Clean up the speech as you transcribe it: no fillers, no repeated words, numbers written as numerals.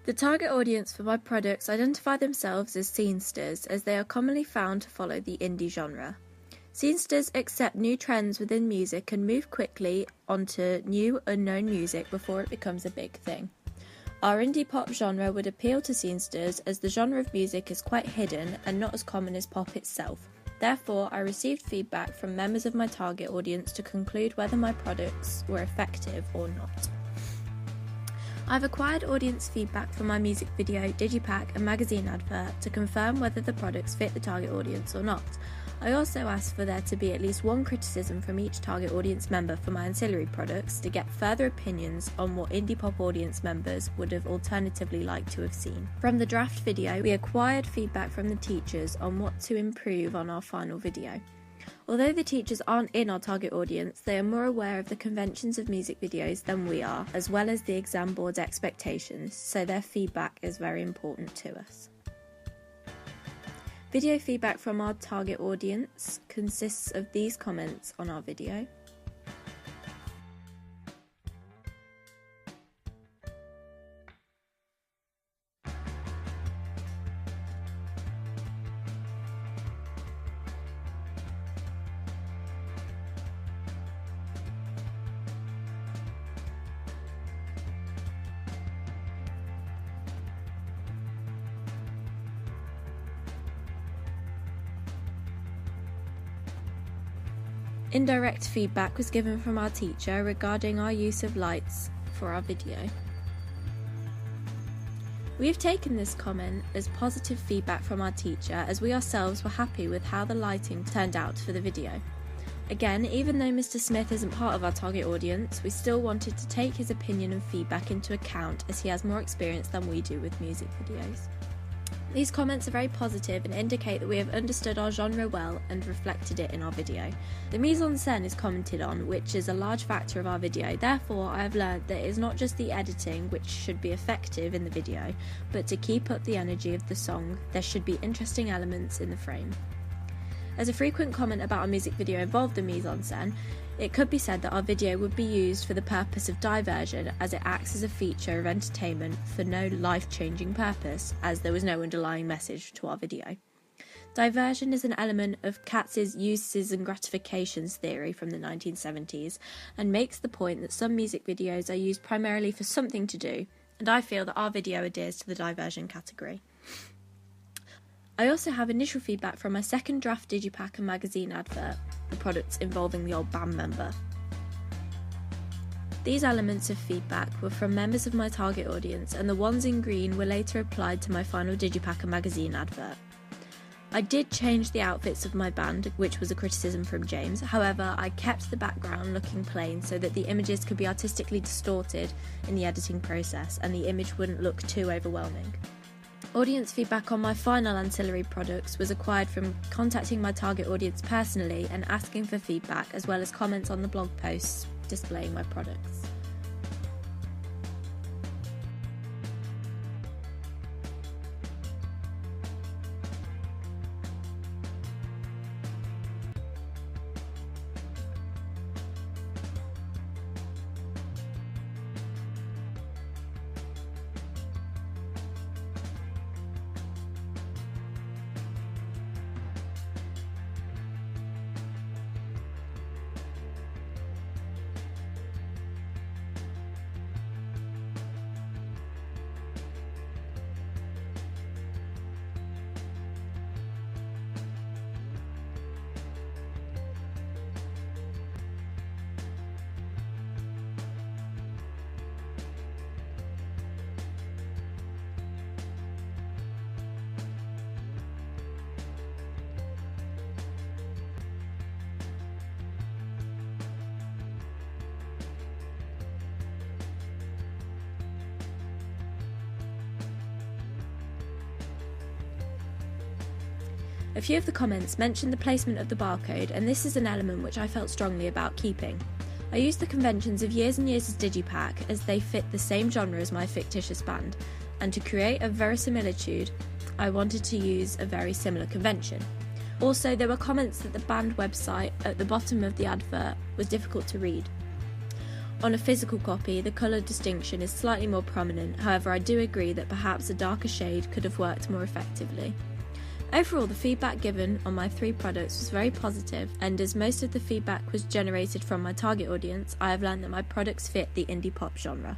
The target audience for my products identify themselves as scenesters, as they are commonly found to follow the indie genre. Scenesters accept new trends within music and move quickly onto new, unknown music before it becomes a big thing. Our indie pop genre would appeal to scenesters as the genre of music is quite hidden and not as common as pop itself. Therefore, I received feedback from members of my target audience to conclude whether my products were effective or not. I've acquired audience feedback from my music video, digipack and magazine advert to confirm whether the products fit the target audience or not. I also asked for there to be at least one criticism from each target audience member for my ancillary products to get further opinions on what indie pop audience members would have alternatively liked to have seen. From the draft video, we acquired feedback from the teachers on what to improve on our final video. Although the teachers aren't in our target audience, they are more aware of the conventions of music videos than we are, as well as the exam board's expectations, so their feedback is very important to us. Video feedback from our target audience consists of these comments on our video. Indirect feedback was given from our teacher regarding our use of lights for our video. We have taken this comment as positive feedback from our teacher, as we ourselves were happy with how the lighting turned out for the video. Again, even though Mr. Smith isn't part of our target audience, we still wanted to take his opinion and feedback into account, as he has more experience than we do with music videos. These comments are very positive and indicate that we have understood our genre well and reflected it in our video. The mise-en-scène is commented on, which is a large factor of our video. Therefore, I have learned that it is not just the editing which should be effective in the video, but to keep up the energy of the song, there should be interesting elements in the frame. As a frequent comment about our music video involved the mise-en-scène, it could be said that our video would be used for the purpose of diversion, as it acts as a feature of entertainment for no life-changing purpose, as there was no underlying message to our video. Diversion is an element of Katz's uses and gratifications theory from the 1970s, and makes the point that some music videos are used primarily for something to do, and I feel that our video adheres to the diversion category. I also have initial feedback from my second draft digipack and magazine advert, the products involving the old band member. These elements of feedback were from members of my target audience, and the ones in green were later applied to my final digipack and magazine advert. I did change the outfits of my band, which was a criticism from James. However, I kept the background looking plain so that the images could be artistically distorted in the editing process and the image wouldn't look too overwhelming. Audience feedback on my final ancillary products was acquired from contacting my target audience personally and asking for feedback, as well as comments on the blog posts displaying my products. A few of the comments mentioned the placement of the barcode, and this is an element which I felt strongly about keeping. I used the conventions of Years and Years' digipack, as they fit the same genre as my fictitious band, and to create a verisimilitude, I wanted to use a very similar convention. Also, there were comments that the band website at the bottom of the advert was difficult to read. On a physical copy, the colour distinction is slightly more prominent, however I do agree that perhaps a darker shade could have worked more effectively. Overall, the feedback given on my 3 products was very positive, and as most of the feedback was generated from my target audience, I have learned that my products fit the indie pop genre.